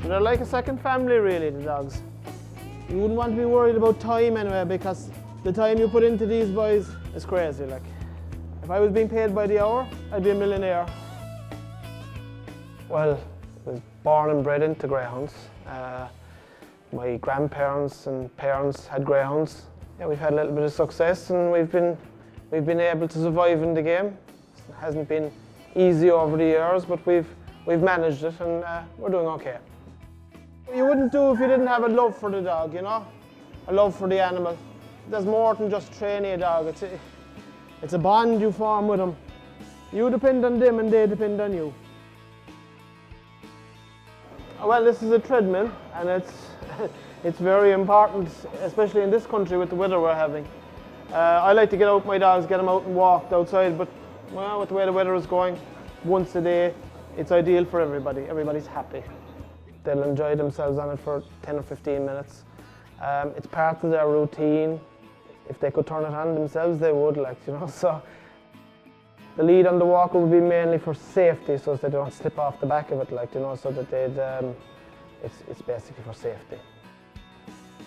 They're like a second family really, the dogs. You wouldn't want to be worried about time anyway, because the time you put into these boys is crazy. Like, if I was being paid by the hour, I'd be a millionaire. Well, I was born and bred into Greyhounds. My grandparents and parents had Greyhounds. Yeah, we've had a little bit of success, and we've been able to survive in the game. It hasn't been easy over the years, but we've managed it, and we're doing okay. You wouldn't do if you didn't have a love for the dog, you know, a love for the animal. There's more than just training a dog. It's a bond you form with them. You depend on them, and they depend on you. Well, this is a treadmill, and it's very important, especially in this country with the weather we're having. I like to get out my dogs, get them out and walked outside, but well, with the way the weather is going, once a day, it's ideal for everybody. Everybody's happy. They'll enjoy themselves on it for 10 or 15 minutes. It's part of their routine. If they could turn it on themselves, they would, like, you know. So the lead on the walker would be mainly for safety, so they don't slip off the back of it, like, you know, so that it's basically for safety.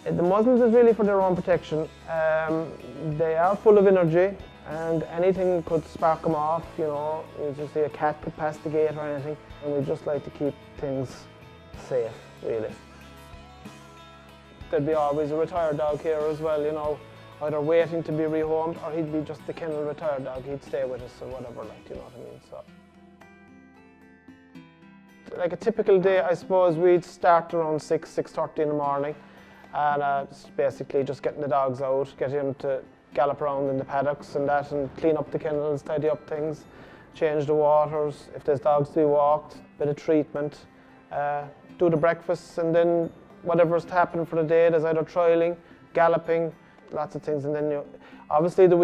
The muzzles is really for their own protection. They are full of energy, and anything could spark them off, you know. You just see a cat could pass the gate or anything, and we just like to keep things safe, really. There'd be always a retired dog here as well, you know, either waiting to be rehomed, or he'd be just the kennel retired dog. He'd stay with us or whatever, like, you know what I mean. So, like a typical day, I suppose we'd start around 6:30 in the morning, and basically just getting the dogs out, getting them to gallop around in the paddocks and that, and clean up the kennels, tidy up things, change the waters, if there's dogs to be walked, bit of treatment, do the breakfast, and then whatever's happening for the day, there's either trialing, galloping, lots of things, and then obviously the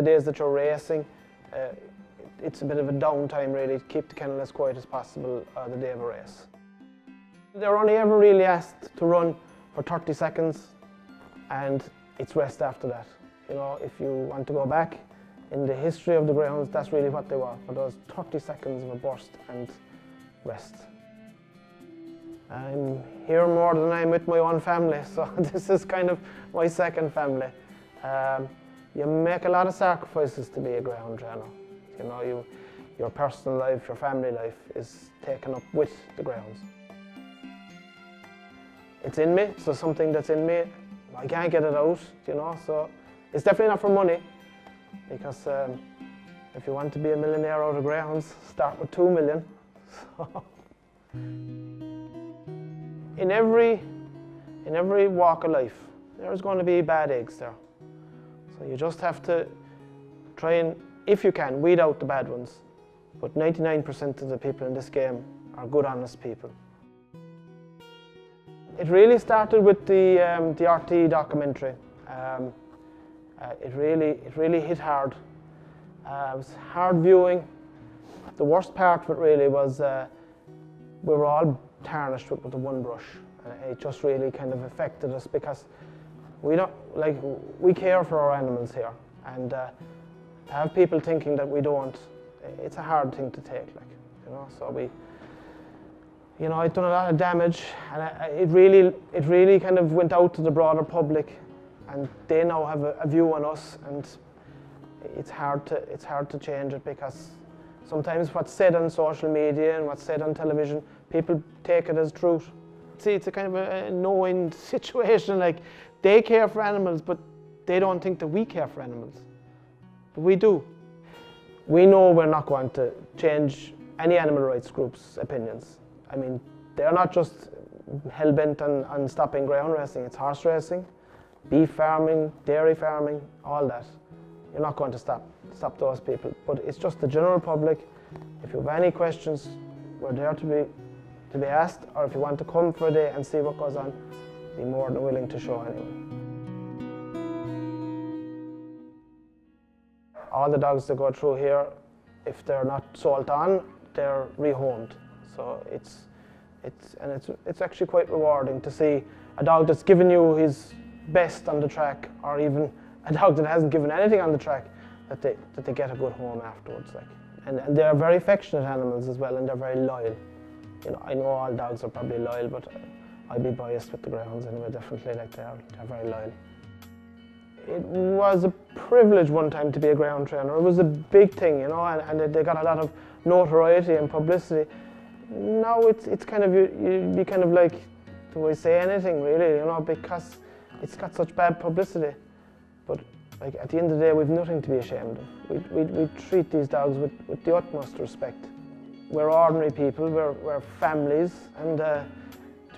days that you're racing, it's a bit of a downtime really, to keep the kennel as quiet as possible the day of a race. They're only ever really asked to run for 30 seconds, and it's rest after that. You know, if you want to go back in the history of the Greyhounds, that's really what they were, for those 30 seconds of a burst and rest. I'm here more than I'm with my own family, so this is kind of my second family. You make a lot of sacrifices to be a Greyhound trainer. You know, your personal life, your family life is taken up with the Greyhounds. It's in me, so something that's in me, I can't get it out, you know, so it's definitely not for money, because if you want to be a millionaire out of Greyhounds, start with 2 million. So. In every walk of life, there's going to be bad eggs there. So you just have to try and, if you can, weed out the bad ones. But 99% of the people in this game are good, honest people. It really started with the RT documentary. It really hit hard. It was hard viewing. The worst part of it really was we were all tarnished with the one brush, and it just really kind of affected us, because we care for our animals here, and to have people thinking that we don't, it's a hard thing to take, like, you know. So I'd done a lot of damage, and it really kind of went out to the broader public, and they now have a view on us, and it's hard to change it, because sometimes what's said on social media and what's said on television, people take it as truth. See, it's a kind of a no-win situation. Like, they care for animals, but they don't think that we care for animals. But we do. We know we're not going to change any animal rights group's opinions. I mean, they're not just hell-bent on stopping greyhound racing. It's horse racing, beef farming, dairy farming, all that. You're not going to stop those people. But it's just the general public. If you have any questions, we're there to be asked, or if you want to come for a day and see what goes on, be more than willing to show anyone. All the dogs that go through here, if they're not sold on, they're rehomed. So it's actually quite rewarding to see a dog that's given you his best on the track, or even a dog that hasn't given anything on the track, that they get a good home afterwards. Like. And they're very affectionate animals as well, and they're very loyal. you know, I know all dogs are probably loyal, but I'd be biased with the Greyhounds anyway, definitely, like they're very loyal. It was a privilege one time to be a Greyhound trainer. It was a big thing, you know, and they got a lot of notoriety and publicity. Now it's kind of, you'd be kind of like, do I say anything really, you know, because it's got such bad publicity. But like at the end of the day, we've nothing to be ashamed of. We treat these dogs with the utmost respect. We're ordinary people, we're families, and to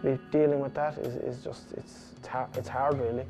be dealing with that is just, it's hard really.